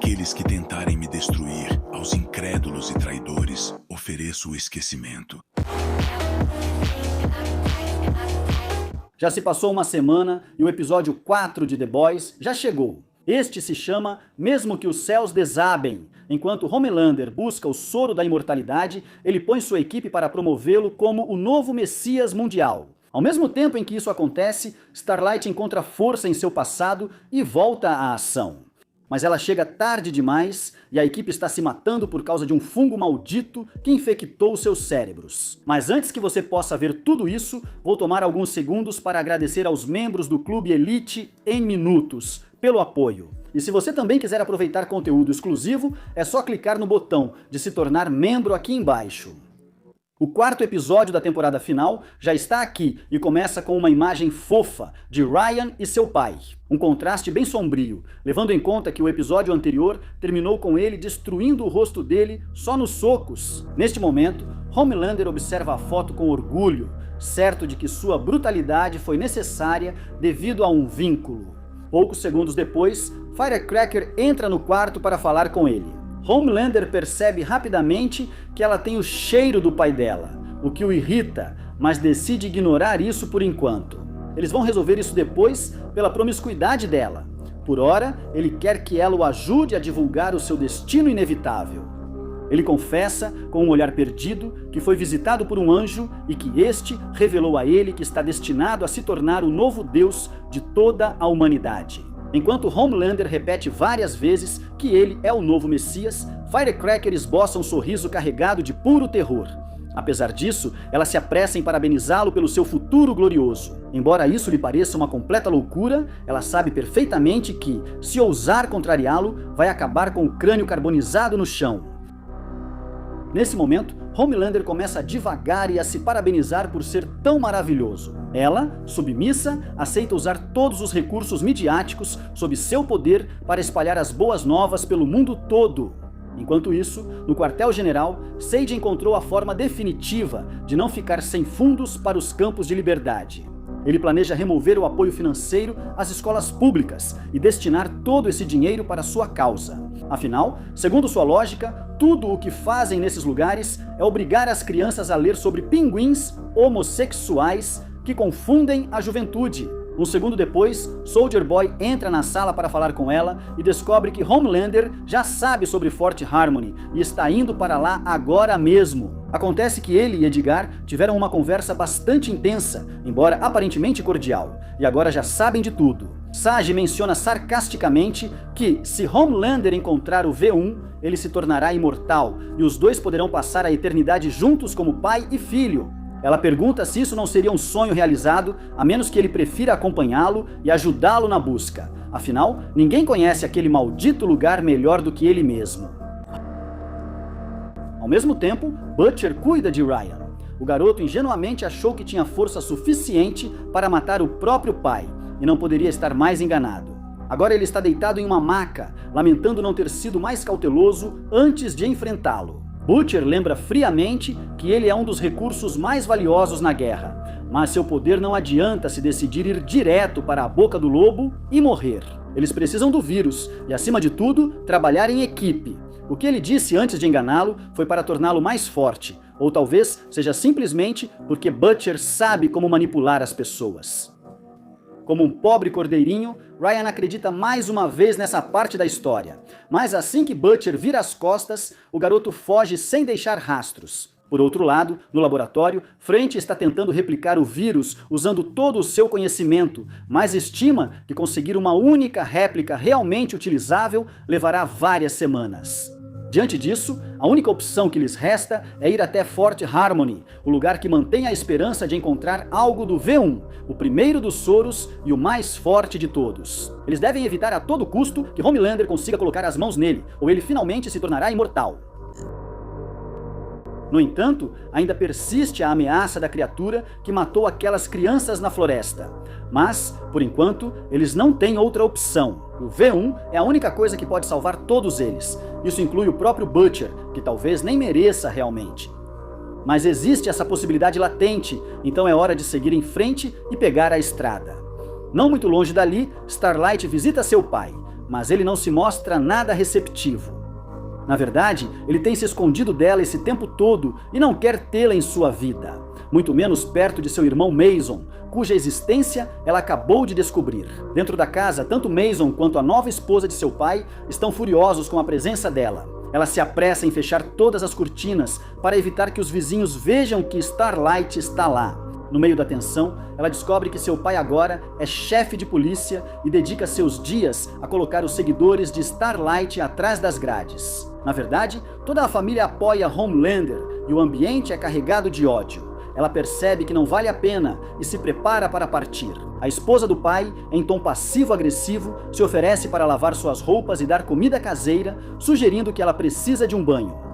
Àqueles que tentarem me destruir, aos incrédulos e traidores, ofereço o esquecimento. Já se passou uma semana e o episódio 4 de The Boys já chegou. Este se chama Mesmo que os Céus Desabem. Enquanto Homelander busca o soro da imortalidade, ele põe sua equipe para promovê-lo como o novo Messias mundial. Ao mesmo tempo em que isso acontece, Starlight encontra força em seu passado e volta à ação. Mas ela chega tarde demais e a equipe está se matando por causa de um fungo maldito que infectou seus cérebros. Mas antes que você possa ver tudo isso, vou tomar alguns segundos para agradecer aos membros do Clube Elite em Minutos pelo apoio. E se você também quiser aproveitar conteúdo exclusivo, é só clicar no botão de se tornar membro aqui embaixo. O quarto episódio da temporada final já está aqui e começa com uma imagem fofa de Ryan e seu pai. Um contraste bem sombrio, levando em conta que o episódio anterior terminou com ele destruindo o rosto dele só nos socos. Neste momento, Homelander observa a foto com orgulho, certo de que sua brutalidade foi necessária devido a um vínculo. Poucos segundos depois, Firecracker entra no quarto para falar com ele. Homelander percebe rapidamente que ela tem o cheiro do pai dela, o que o irrita, mas decide ignorar isso por enquanto. Eles vão resolver isso depois pela promiscuidade dela. Por ora, ele quer que ela o ajude a divulgar o seu destino inevitável. Ele confessa, com um olhar perdido, que foi visitado por um anjo e que este revelou a ele que está destinado a se tornar o novo Deus de toda a humanidade. Enquanto Homelander repete várias vezes que ele é o novo Messias, Firecracker esboça um sorriso carregado de puro terror. Apesar disso, ela se apressa em parabenizá-lo pelo seu futuro glorioso. Embora isso lhe pareça uma completa loucura, ela sabe perfeitamente que, se ousar contrariá-lo, vai acabar com o crânio carbonizado no chão. Nesse momento, Homelander começa a divagar e a se parabenizar por ser tão maravilhoso. Ela, submissa, aceita usar todos os recursos midiáticos sob seu poder para espalhar as boas novas pelo mundo todo. Enquanto isso, no quartel-general, Sage encontrou a forma definitiva de não ficar sem fundos para os campos de liberdade. Ele planeja remover o apoio financeiro às escolas públicas e destinar todo esse dinheiro para sua causa. Afinal, segundo sua lógica, tudo o que fazem nesses lugares é obrigar as crianças a ler sobre pinguins homossexuais que confundem a juventude. Um segundo depois, Soldier Boy entra na sala para falar com ela e descobre que Homelander já sabe sobre Fort Harmony e está indo para lá agora mesmo. Acontece que ele e Edgar tiveram uma conversa bastante intensa, embora aparentemente cordial, e agora já sabem de tudo. Sage menciona sarcasticamente que, se Homelander encontrar o V1, ele se tornará imortal e os dois poderão passar a eternidade juntos como pai e filho. Ela pergunta se isso não seria um sonho realizado, a menos que ele prefira acompanhá-lo e ajudá-lo na busca. Afinal, ninguém conhece aquele maldito lugar melhor do que ele mesmo. Ao mesmo tempo, Butcher cuida de Ryan. O garoto ingenuamente achou que tinha força suficiente para matar o próprio pai, e não poderia estar mais enganado. Agora ele está deitado em uma maca, lamentando não ter sido mais cauteloso antes de enfrentá-lo. Butcher lembra friamente que ele é um dos recursos mais valiosos na guerra, mas seu poder não adianta se decidir ir direto para a boca do lobo e morrer. Eles precisam do vírus e, acima de tudo, trabalhar em equipe. O que ele disse antes de enganá-lo foi para torná-lo mais forte, ou talvez seja simplesmente porque Butcher sabe como manipular as pessoas. Como um pobre cordeirinho, Ryan acredita mais uma vez nessa parte da história. Mas assim que Butcher vira as costas, o garoto foge sem deixar rastros. Por outro lado, no laboratório, Frente está tentando replicar o vírus usando todo o seu conhecimento, mas estima que conseguir uma única réplica realmente utilizável levará várias semanas. Diante disso, a única opção que lhes resta é ir até Fort Harmony, o lugar que mantém a esperança de encontrar algo do V1, o primeiro dos soros e o mais forte de todos. Eles devem evitar a todo custo que Homelander consiga colocar as mãos nele, ou ele finalmente se tornará imortal. No entanto, ainda persiste a ameaça da criatura que matou aquelas crianças na floresta. Mas, por enquanto, eles não têm outra opção. O V1 é a única coisa que pode salvar todos eles. Isso inclui o próprio Butcher, que talvez nem mereça realmente. Mas existe essa possibilidade latente, então é hora de seguir em frente e pegar a estrada. Não muito longe dali, Starlight visita seu pai. mas ele não se mostra nada receptivo. Na verdade, ele tem se escondido dela esse tempo todo e não quer tê-la em sua vida, muito menos perto de seu irmão Mason, cuja existência ela acabou de descobrir. Dentro da casa, tanto Mason quanto a nova esposa de seu pai estão furiosos com a presença dela. Ela se apressa em fechar todas as cortinas para evitar que os vizinhos vejam que Starlight está lá. No meio da tensão, ela descobre que seu pai agora é chefe de polícia e dedica seus dias a colocar os seguidores de Starlight atrás das grades. Na verdade, toda a família apoia Homelander e o ambiente é carregado de ódio. Ela percebe que não vale a pena e se prepara para partir. A esposa do pai, em tom passivo-agressivo, se oferece para lavar suas roupas e dar comida caseira, sugerindo que ela precisa de um banho.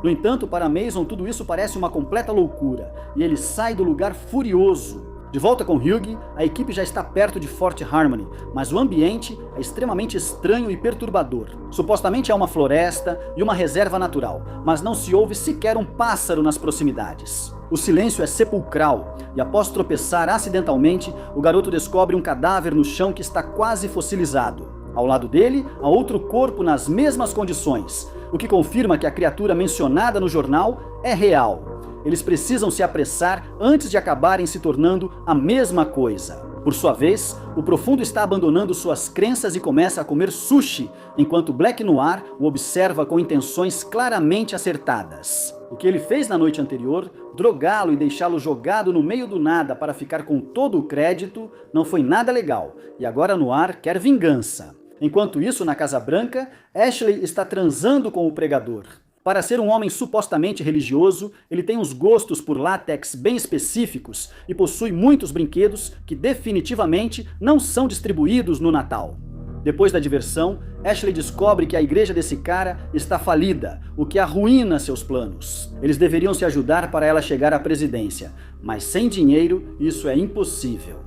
No entanto, para Mason tudo isso parece uma completa loucura, e ele sai do lugar furioso. De volta com Hugh, a equipe já está perto de Fort Harmony, mas o ambiente é extremamente estranho e perturbador. Supostamente é uma floresta e uma reserva natural, mas não se ouve sequer um pássaro nas proximidades. O silêncio é sepulcral, e após tropeçar acidentalmente, o garoto descobre um cadáver no chão que está quase fossilizado. Ao lado dele, há outro corpo nas mesmas condições, o que confirma que a criatura mencionada no jornal é real. Eles precisam se apressar antes de acabarem se tornando a mesma coisa. Por sua vez, o Profundo está abandonando suas crenças e começa a comer sushi, enquanto Black Noir o observa com intenções claramente acertadas. O que ele fez na noite anterior, drogá-lo e deixá-lo jogado no meio do nada para ficar com todo o crédito, não foi nada legal, e agora Noir quer vingança. Enquanto isso, na Casa Branca, Ashley está transando com o pregador. Para ser um homem supostamente religioso, ele tem uns gostos por látex bem específicos e possui muitos brinquedos que definitivamente não são distribuídos no Natal. Depois da diversão, Ashley descobre que a igreja desse cara está falida, o que arruína seus planos. Eles deveriam se ajudar para ela chegar à presidência, mas sem dinheiro isso é impossível.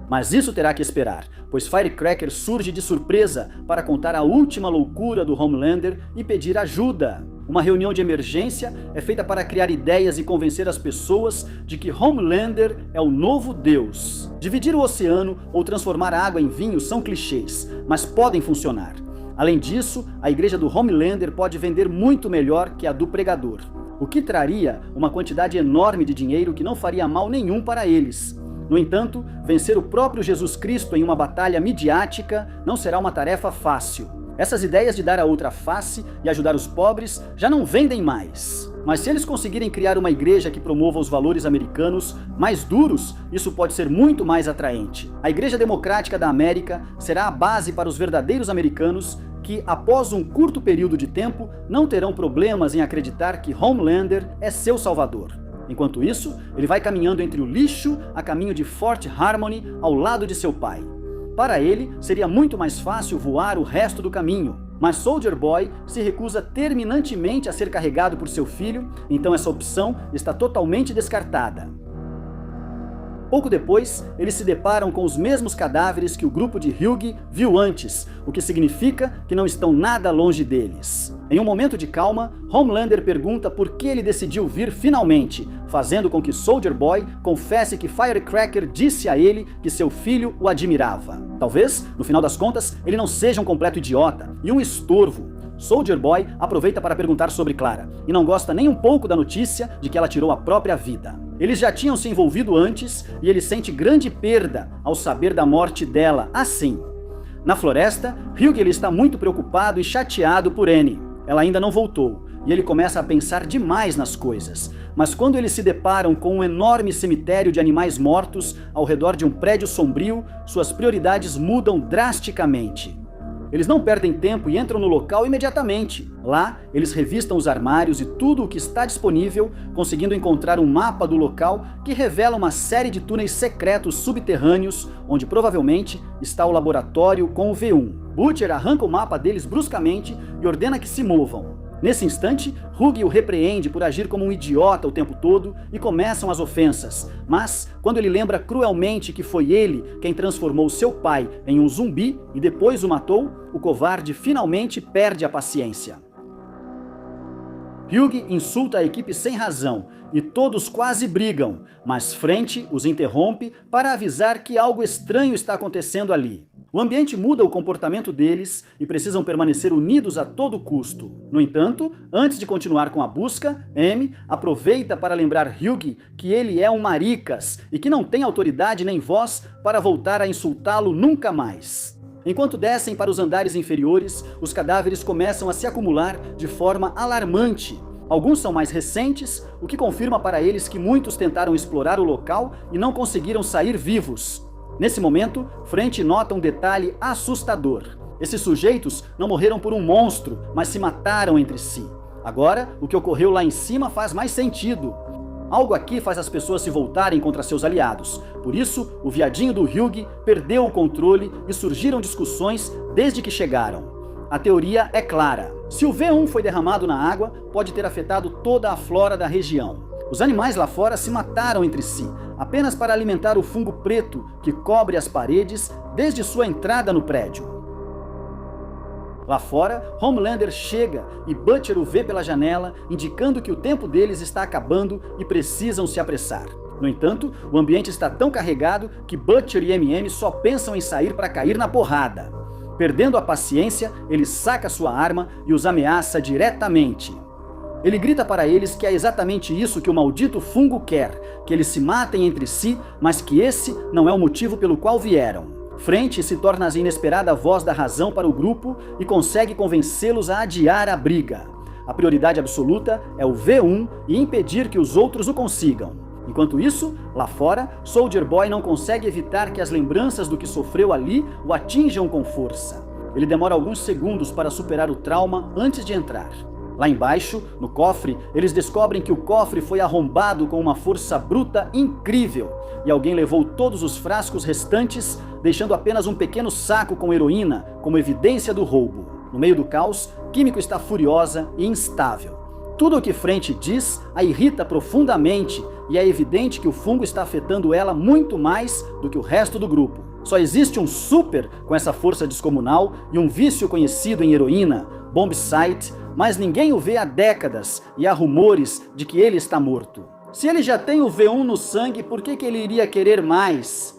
Mas isso terá que esperar, pois Firecracker surge de surpresa para contar a última loucura do Homelander e pedir ajuda. Uma reunião de emergência é feita para criar ideias e convencer as pessoas de que Homelander é o novo Deus. Dividir o oceano ou transformar a água em vinho são clichês, mas podem funcionar. Além disso, a igreja do Homelander pode vender muito melhor que a do pregador, o que traria uma quantidade enorme de dinheiro que não faria mal nenhum para eles. No entanto, vencer o próprio Jesus Cristo em uma batalha midiática não será uma tarefa fácil. Essas ideias de dar a outra face e ajudar os pobres já não vendem mais. Mas se eles conseguirem criar uma igreja que promova os valores americanos mais duros, isso pode ser muito mais atraente. A Igreja Democrática da América será a base para os verdadeiros americanos que, após um curto período de tempo, não terão problemas em acreditar que Homelander é seu salvador. Enquanto isso, ele vai caminhando entre o lixo a caminho de Fort Harmony ao lado de seu pai. Para ele, seria muito mais fácil voar o resto do caminho, mas Soldier Boy se recusa terminantemente a ser carregado por seu filho, então essa opção está totalmente descartada. Pouco depois, eles se deparam com os mesmos cadáveres que o grupo de Hugh viu antes, o que significa que não estão nada longe deles. Em um momento de calma, Homelander pergunta por que ele decidiu vir finalmente, fazendo com que Soldier Boy confesse que Firecracker disse a ele que seu filho o admirava. Talvez, no final das contas, ele não seja um completo idiota e um estorvo. Soldier Boy aproveita para perguntar sobre Clara, e não gosta nem um pouco da notícia de que ela tirou a própria vida. Eles já tinham se envolvido antes, e ele sente grande perda ao saber da morte dela assim. Na floresta, Hugh está muito preocupado e chateado por Annie. Ela ainda não voltou, e ele começa a pensar demais nas coisas. Mas quando eles se deparam com um enorme cemitério de animais mortos ao redor de um prédio sombrio, suas prioridades mudam drasticamente. Eles não perdem tempo e entram no local imediatamente. Lá, eles revistam os armários e tudo o que está disponível, conseguindo encontrar um mapa do local que revela uma série de túneis secretos subterrâneos, onde provavelmente está o laboratório com o V1. Butcher arranca o mapa deles bruscamente e ordena que se movam. Nesse instante, Hugh o repreende por agir como um idiota o tempo todo e começam as ofensas. Mas, quando ele lembra cruelmente que foi ele quem transformou seu pai em um zumbi e depois o matou, o covarde finalmente perde a paciência. Hugh insulta a equipe sem razão e todos quase brigam, mas French os interrompe para avisar que algo estranho está acontecendo ali. O ambiente muda o comportamento deles e precisam permanecer unidos a todo custo. No entanto, antes de continuar com a busca, Amy aproveita para lembrar Hugh que ele é um maricas e que não tem autoridade nem voz para voltar a insultá-lo nunca mais. Enquanto descem para os andares inferiores, os cadáveres começam a se acumular de forma alarmante. Alguns são mais recentes, o que confirma para eles que muitos tentaram explorar o local e não conseguiram sair vivos. Nesse momento, French nota um detalhe assustador. Esses sujeitos não morreram por um monstro, mas se mataram entre si. Agora, o que ocorreu lá em cima faz mais sentido. Algo aqui faz as pessoas se voltarem contra seus aliados. Por isso, o viadinho do Hugh perdeu o controle e surgiram discussões desde que chegaram. A teoria é clara. Se o V1 foi derramado na água, pode ter afetado toda a flora da região. Os animais lá fora se mataram entre si, apenas para alimentar o fungo preto que cobre as paredes desde sua entrada no prédio. Lá fora, Homelander chega e Butcher o vê pela janela, indicando que o tempo deles está acabando e precisam se apressar. No entanto, o ambiente está tão carregado que Butcher e MM só pensam em sair para cair na porrada. Perdendo a paciência, ele saca sua arma e os ameaça diretamente. Ele grita para eles que é exatamente isso que o maldito fungo quer, que eles se matem entre si, mas que esse não é o motivo pelo qual vieram. French se torna a inesperada voz da razão para o grupo e consegue convencê-los a adiar a briga. A prioridade absoluta é o V1 e impedir que os outros o consigam. Enquanto isso, lá fora, Soldier Boy não consegue evitar que as lembranças do que sofreu ali o atinjam com força. Ele demora alguns segundos para superar o trauma antes de entrar. Lá embaixo, no cofre, eles descobrem que o cofre foi arrombado com uma força bruta incrível e alguém levou todos os frascos restantes, deixando apenas um pequeno saco com heroína como evidência do roubo. No meio do caos, Químico está furiosa e instável. Tudo o que French diz a irrita profundamente e é evidente que o fungo está afetando ela muito mais do que o resto do grupo. Só existe um super com essa força descomunal e um vício conhecido em heroína, Bombsight, mas ninguém o vê há décadas e há rumores de que ele está morto. Se ele já tem o V1 no sangue, por que ele iria querer mais?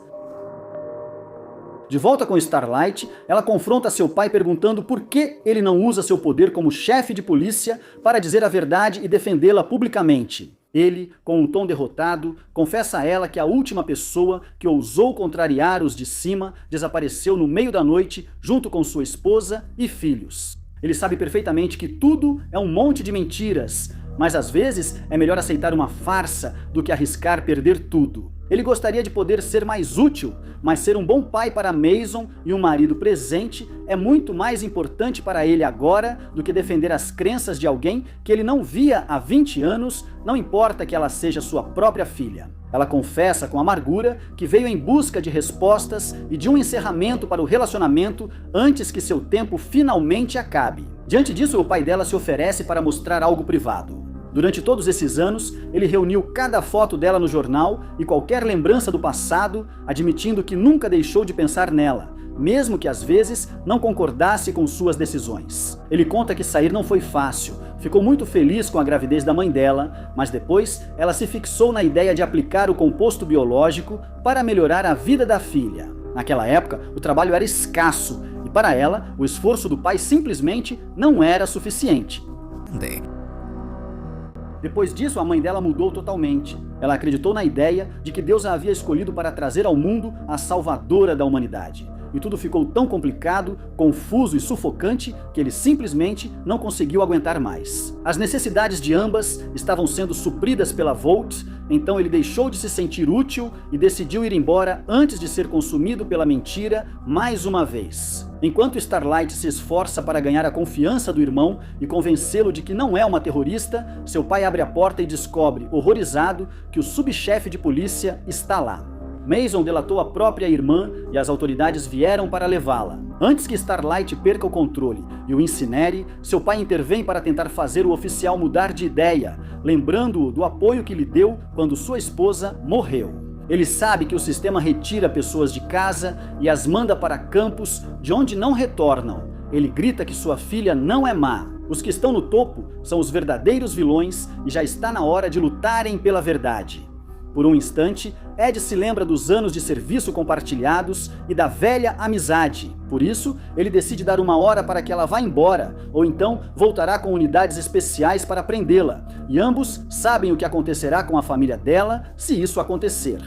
De volta com Starlight, ela confronta seu pai perguntando por que ele não usa seu poder como chefe de polícia para dizer a verdade e defendê-la publicamente. Ele, com um tom derrotado, confessa a ela que a última pessoa que ousou contrariar os de cima desapareceu no meio da noite junto com sua esposa e filhos. Ele sabe perfeitamente que tudo é um monte de mentiras, mas às vezes é melhor aceitar uma farsa do que arriscar perder tudo. Ele gostaria de poder ser mais útil, mas ser um bom pai para Mason e um marido presente é muito mais importante para ele agora do que defender as crenças de alguém que ele não via há 20 anos, não importa que ela seja sua própria filha. Ela confessa com amargura que veio em busca de respostas e de um encerramento para o relacionamento antes que seu tempo finalmente acabe. Diante disso, o pai dela se oferece para mostrar algo privado. Durante todos esses anos, ele reuniu cada foto dela no jornal e qualquer lembrança do passado, admitindo que nunca deixou de pensar nela, mesmo que às vezes não concordasse com suas decisões. Ele conta que sair não foi fácil, ficou muito feliz com a gravidez da mãe dela, mas depois ela se fixou na ideia de aplicar o composto biológico para melhorar a vida da filha. Naquela época, o trabalho era escasso e para ela, o esforço do pai simplesmente não era suficiente. Depois disso, a mãe dela mudou totalmente. Ela acreditou na ideia de que Deus a havia escolhido para trazer ao mundo a salvadora da humanidade. E tudo ficou tão complicado, confuso e sufocante que ele simplesmente não conseguiu aguentar mais. As necessidades de ambas estavam sendo supridas pela Volt, então ele deixou de se sentir útil e decidiu ir embora antes de ser consumido pela mentira mais uma vez. Enquanto Starlight se esforça para ganhar a confiança do irmão e convencê-lo de que não é uma terrorista, seu pai abre a porta e descobre, horrorizado, que o subchefe de polícia está lá. Mason delatou a própria irmã e as autoridades vieram para levá-la. Antes que Starlight perca o controle e o incinere, seu pai intervém para tentar fazer o oficial mudar de ideia, lembrando-o do apoio que lhe deu quando sua esposa morreu. Ele sabe que o sistema retira pessoas de casa e as manda para campos de onde não retornam. Ele grita que sua filha não é má. Os que estão no topo são os verdadeiros vilões e já está na hora de lutarem pela verdade. Por um instante, Ed se lembra dos anos de serviço compartilhados e da velha amizade. Por isso, ele decide dar 1 hora para que ela vá embora, ou então voltará com unidades especiais para prendê-la. E ambos sabem o que acontecerá com a família dela se isso acontecer.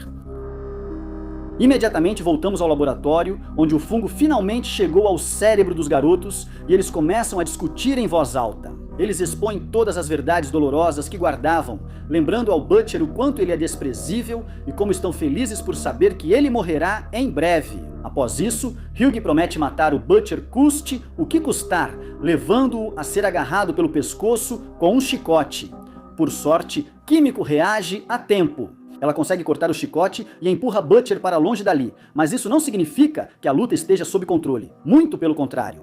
Imediatamente voltamos ao laboratório, onde o fungo finalmente chegou ao cérebro dos garotos e eles começam a discutir em voz alta. Eles expõem todas as verdades dolorosas que guardavam, lembrando ao Butcher o quanto ele é desprezível e como estão felizes por saber que ele morrerá em breve. Após isso, Hugh promete matar o Butcher custe o que custar, levando-o a ser agarrado pelo pescoço com um chicote. Por sorte, Químico reage a tempo. Ela consegue cortar o chicote e empurra Butcher para longe dali, mas isso não significa que a luta esteja sob controle. Muito pelo contrário.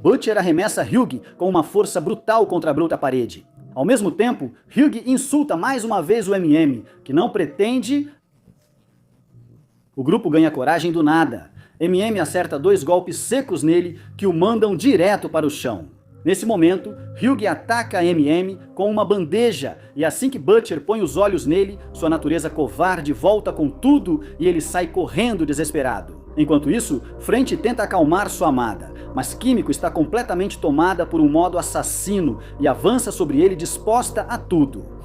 Butcher arremessa Hugh com uma força brutal contra a bruta parede. Ao mesmo tempo, Hugh insulta mais uma vez o MM, que não pretende... O grupo ganha coragem do nada. MM acerta 2 golpes secos nele que o mandam direto para o chão. Nesse momento, Hugh ataca a MM com uma bandeja e assim que Butcher põe os olhos nele, sua natureza covarde volta com tudo e ele sai correndo desesperado. Enquanto isso, French tenta acalmar sua amada, mas Químico está completamente tomada por um modo assassino e avança sobre ele disposta a tudo.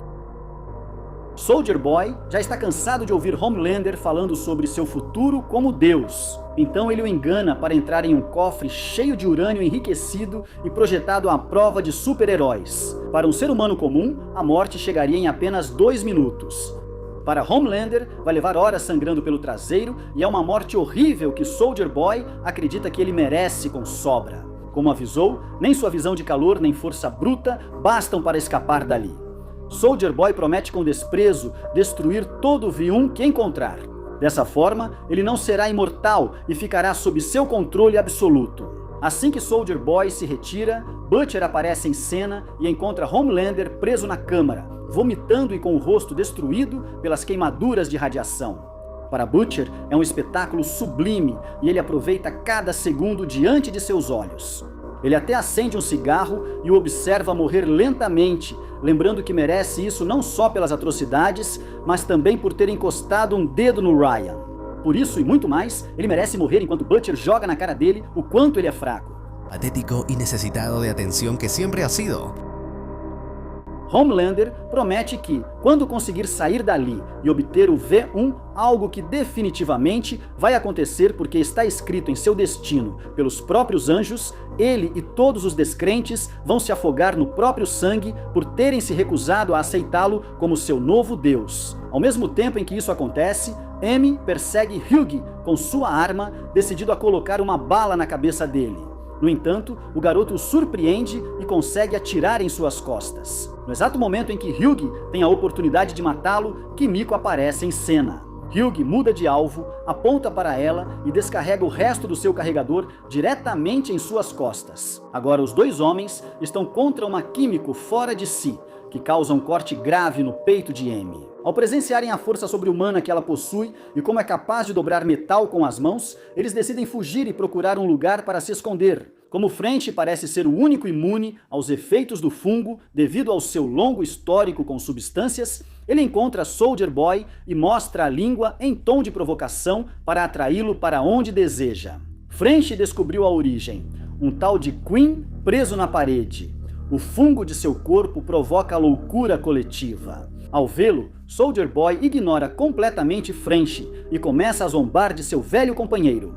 Soldier Boy já está cansado de ouvir Homelander falando sobre seu futuro como Deus. Então ele o engana para entrar em um cofre cheio de urânio enriquecido e projetado à prova de super-heróis. Para um ser humano comum, a morte chegaria em apenas 2 minutos. Para Homelander, vai levar horas sangrando pelo traseiro e é uma morte horrível que Soldier Boy acredita que ele merece com sobra. Como avisou, nem sua visão de calor nem força bruta bastam para escapar dali. Soldier Boy promete com desprezo destruir todo o V1 que encontrar. Dessa forma, ele não será imortal e ficará sob seu controle absoluto. Assim que Soldier Boy se retira, Butcher aparece em cena e encontra Homelander preso na câmara, vomitando e com o rosto destruído pelas queimaduras de radiação. Para Butcher, é um espetáculo sublime e ele aproveita cada segundo diante de seus olhos. Ele até acende um cigarro e o observa morrer lentamente, lembrando que merece isso não só pelas atrocidades, mas também por ter encostado um dedo no Ryan. Por isso e muito mais, ele merece morrer enquanto Butcher joga na cara dele o quanto ele é fraco. Patético y necesitado de atención que siempre ha sido. Homelander promete que, quando conseguir sair dali e obter o V1, algo que definitivamente vai acontecer porque está escrito em seu destino pelos próprios anjos, ele e todos os descrentes vão se afogar no próprio sangue por terem se recusado a aceitá-lo como seu novo Deus. Ao mesmo tempo em que isso acontece, M persegue Hugh com sua arma, decidido a colocar uma bala na cabeça dele. No entanto, o garoto o surpreende e consegue atirar em suas costas. No exato momento em que Hugh tem a oportunidade de matá-lo, Químico aparece em cena. Hugh muda de alvo, aponta para ela e descarrega o resto do seu carregador diretamente em suas costas. Agora os 2 homens estão contra uma Químico fora de si, que causa um corte grave no peito de M. Ao presenciarem a força sobre-humana que ela possui e como é capaz de dobrar metal com as mãos, eles decidem fugir e procurar um lugar para se esconder. Como French parece ser o único imune aos efeitos do fungo devido ao seu longo histórico com substâncias, ele encontra Soldier Boy e mostra a língua em tom de provocação para atraí-lo para onde deseja. French descobriu a origem, um tal de Queen preso na parede. O fungo de seu corpo provoca a loucura coletiva. Ao vê-lo, Soldier Boy ignora completamente French e começa a zombar de seu velho companheiro.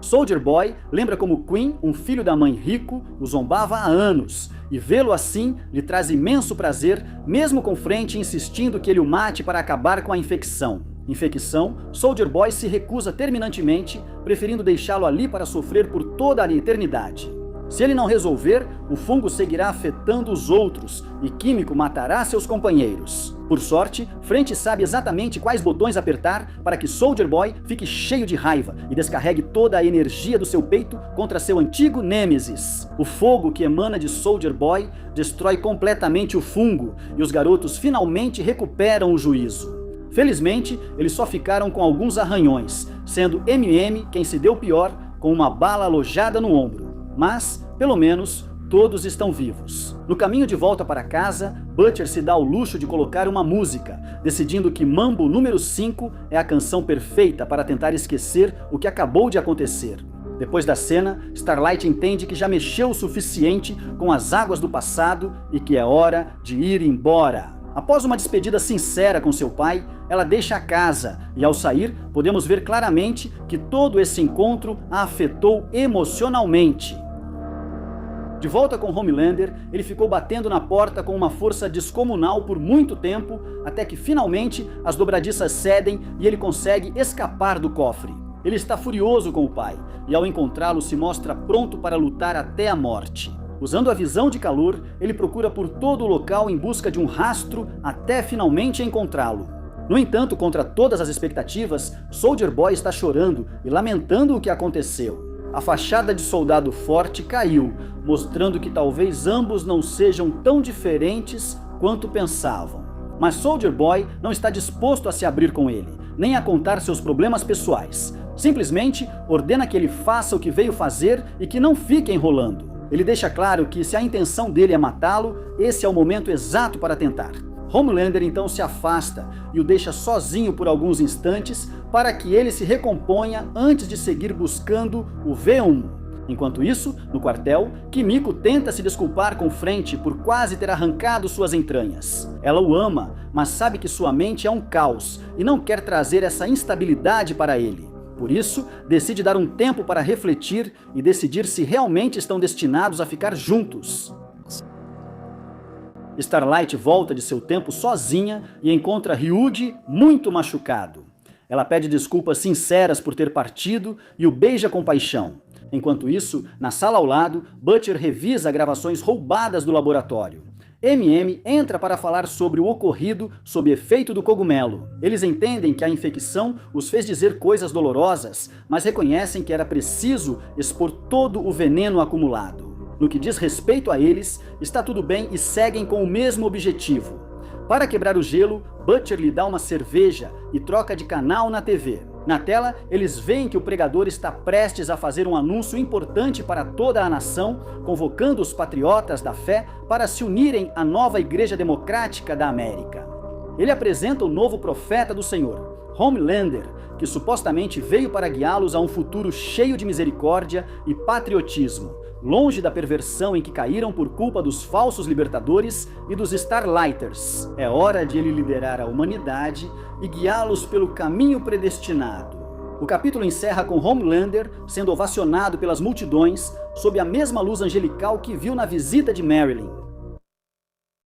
Soldier Boy lembra como Queen, um filho da mãe rico, o zombava há anos, e vê-lo assim lhe traz imenso prazer, mesmo com French insistindo que ele o mate para acabar com a infecção. Soldier Boy se recusa terminantemente, preferindo deixá-lo ali para sofrer por toda a eternidade. Se ele não resolver, o fungo seguirá afetando os outros e Químico matará seus companheiros. Por sorte, French sabe exatamente quais botões apertar para que Soldier Boy fique cheio de raiva e descarregue toda a energia do seu peito contra seu antigo nêmesis. O fogo que emana de Soldier Boy destrói completamente o fungo e os garotos finalmente recuperam o juízo. Felizmente, eles só ficaram com alguns arranhões, sendo MM quem se deu pior com uma bala alojada no ombro. Mas, pelo menos, todos estão vivos. No caminho de volta para casa, Butcher se dá ao luxo de colocar uma música, decidindo que Mambo número 5 é a canção perfeita para tentar esquecer o que acabou de acontecer. Depois da cena, Starlight entende que já mexeu o suficiente com as águas do passado e que é hora de ir embora. Após uma despedida sincera com seu pai, ela deixa a casa e, ao sair, podemos ver claramente que todo esse encontro a afetou emocionalmente. De volta com Homelander, ele ficou batendo na porta com uma força descomunal por muito tempo, até que finalmente as dobradiças cedem e ele consegue escapar do cofre. Ele está furioso com o pai e, ao encontrá-lo, se mostra pronto para lutar até a morte. Usando a visão de calor, ele procura por todo o local em busca de um rastro até finalmente encontrá-lo. No entanto, contra todas as expectativas, Soldier Boy está chorando e lamentando o que aconteceu. A fachada de soldado forte caiu, mostrando que talvez ambos não sejam tão diferentes quanto pensavam. Mas Soldier Boy não está disposto a se abrir com ele, nem a contar seus problemas pessoais. Simplesmente ordena que ele faça o que veio fazer e que não fique enrolando. Ele deixa claro que se a intenção dele é matá-lo, esse é o momento exato para tentar. Homelander então se afasta e o deixa sozinho por alguns instantes para que ele se recomponha antes de seguir buscando o V1. Enquanto isso, no quartel, Kimiko tenta se desculpar com French por quase ter arrancado suas entranhas. Ela o ama, mas sabe que sua mente é um caos e não quer trazer essa instabilidade para ele. Por isso, decide dar um tempo para refletir e decidir se realmente estão destinados a ficar juntos. Starlight volta de seu tempo sozinha e encontra Ryuji muito machucado. Ela pede desculpas sinceras por ter partido e o beija com paixão. Enquanto isso, na sala ao lado, Butcher revisa gravações roubadas do laboratório. MM entra para falar sobre o ocorrido sob efeito do cogumelo. Eles entendem que a infecção os fez dizer coisas dolorosas, mas reconhecem que era preciso expor todo o veneno acumulado. No que diz respeito a eles, está tudo bem e seguem com o mesmo objetivo. Para quebrar o gelo, Butcher lhe dá uma cerveja e troca de canal na TV. Na tela, eles veem que o pregador está prestes a fazer um anúncio importante para toda a nação, convocando os patriotas da fé para se unirem à nova Igreja Democrática da América. Ele apresenta o novo profeta do Senhor, Homelander, que supostamente veio para guiá-los a um futuro cheio de misericórdia e patriotismo, longe da perversão em que caíram por culpa dos falsos libertadores e dos Starlighters. É hora de ele liderar a humanidade e guiá-los pelo caminho predestinado. O capítulo encerra com Homelander sendo ovacionado pelas multidões sob a mesma luz angelical que viu na visita de Marilyn.